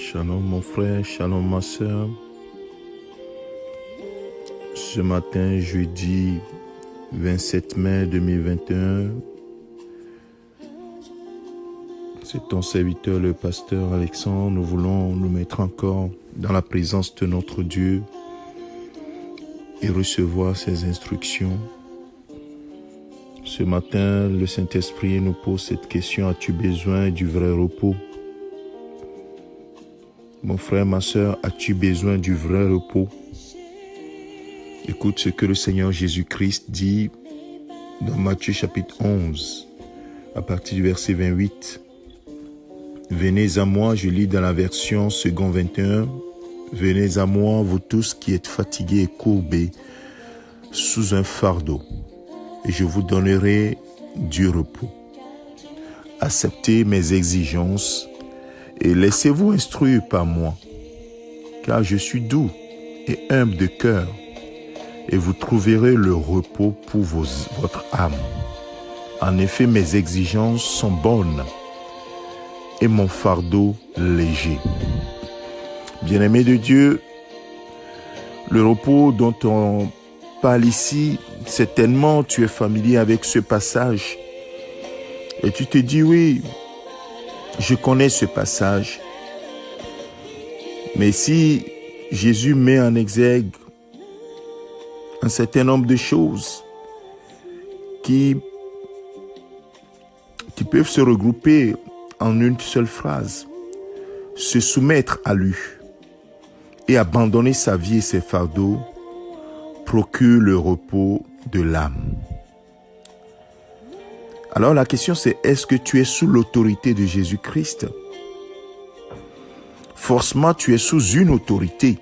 Shalom mon frère, shalom ma soeur. Ce matin, jeudi 27 mai 2021, c'est ton serviteur le pasteur Alexandre. Nous voulons nous mettre encore dans la présence de notre Dieu et recevoir ses instructions. Ce matin, le Saint-Esprit nous pose cette question: as-tu besoin du vrai repos? Mon frère, ma soeur, as-tu besoin du vrai repos? Écoute ce que le Seigneur Jésus-Christ dit dans Matthieu chapitre 11, à partir du verset 28. Venez à moi, je lis dans la version second 21. Venez à moi, vous tous qui êtes fatigués et courbés sous un fardeau, et je vous donnerai du repos. Acceptez mes exigences et laissez-vous instruire par moi, car je suis doux et humble de cœur, et vous trouverez le repos pour votre âme. En effet, mes exigences sont bonnes et mon fardeau léger. Bien-aimé de Dieu, le repos dont on parle ici, certainement tu es familier avec ce passage et tu te dis oui, je connais ce passage. Mais si Jésus met en exergue un certain nombre de choses qui peuvent se regrouper en une seule phrase: se soumettre à lui et abandonner sa vie et ses fardeaux procure le repos de l'âme. Alors la question c'est: est-ce que tu es sous l'autorité de Jésus-Christ? Forcément, tu es sous une autorité.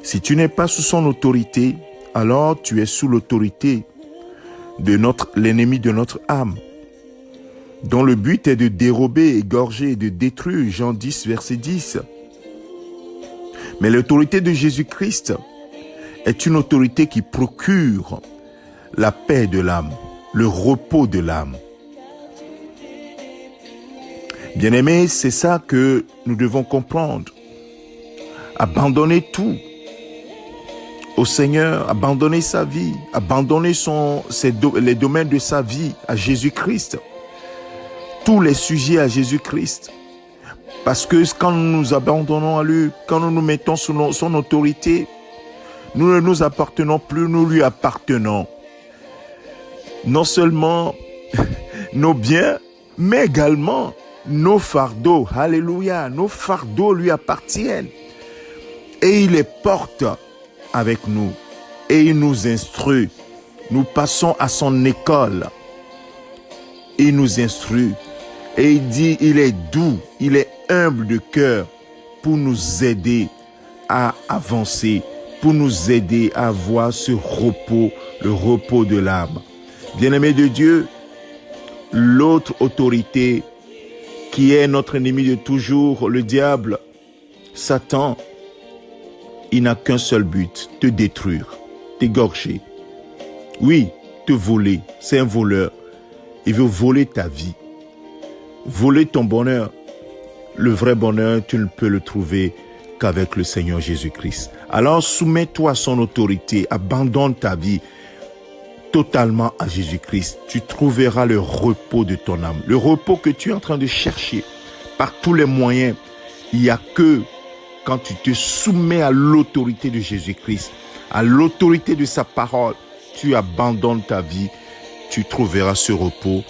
Si tu n'es pas sous son autorité, alors tu es sous l'autorité de l'ennemi de notre âme, dont le but est de dérober, égorger et de détruire. Jean 10, verset 10. Mais l'autorité de Jésus-Christ est une autorité qui procure la paix de l'âme, le repos de l'âme. Bien-aimés, c'est ça que nous devons comprendre. Abandonner tout au Seigneur, abandonner sa vie, abandonner les domaines de sa vie à Jésus-Christ, tous les sujets à Jésus-Christ. Parce que quand nous nous abandonnons à lui, quand nous nous mettons sous son autorité, nous ne nous appartenons plus, nous lui appartenons. Non seulement nos biens, mais également nos fardeaux. Alléluia, nos fardeaux lui appartiennent. Et il les porte avec nous. Et il nous instruit. Nous passons à son école. Il nous instruit. Et il dit, il est doux, il est humble de cœur pour nous aider à avancer, pour nous aider à avoir ce repos, le repos de l'âme. Bien-aimé de Dieu, l'autre autorité qui est notre ennemi de toujours, le diable, Satan, il n'a qu'un seul but: te détruire, t'égorger. Oui, te voler, c'est un voleur. Il veut voler ta vie, voler ton bonheur. Le vrai bonheur, tu ne peux le trouver qu'avec le Seigneur Jésus-Christ. Alors soumets-toi à son autorité, abandonne ta vie totalement à Jésus-Christ. Tu trouveras le repos de ton âme, le repos que tu es en train de chercher par tous les moyens. Il n'y a que quand tu te soumets à l'autorité de Jésus-Christ, à l'autorité de sa parole, tu abandonnes ta vie, tu trouveras ce repos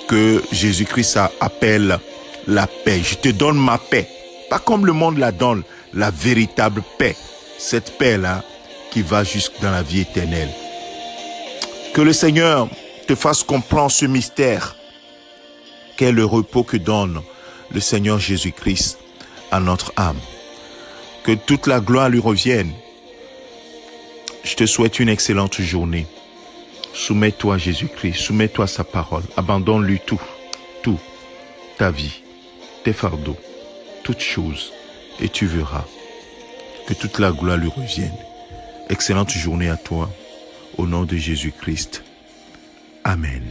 que Jésus-Christ appelle la paix. Je te donne ma paix, pas comme le monde la donne, la véritable paix. Cette paix-là qui va jusque dans la vie éternelle. Que le Seigneur te fasse comprendre ce mystère qu'est le repos que donne le Seigneur Jésus-Christ à notre âme. Que toute la gloire lui revienne. Je te souhaite une excellente journée. Soumets-toi à Jésus-Christ, soumets-toi à sa parole. Abandonne-lui tout, ta vie, tes fardeaux, toutes choses, et tu verras que toute la gloire lui revienne. Excellente journée à toi, au nom de Jésus-Christ. Amen.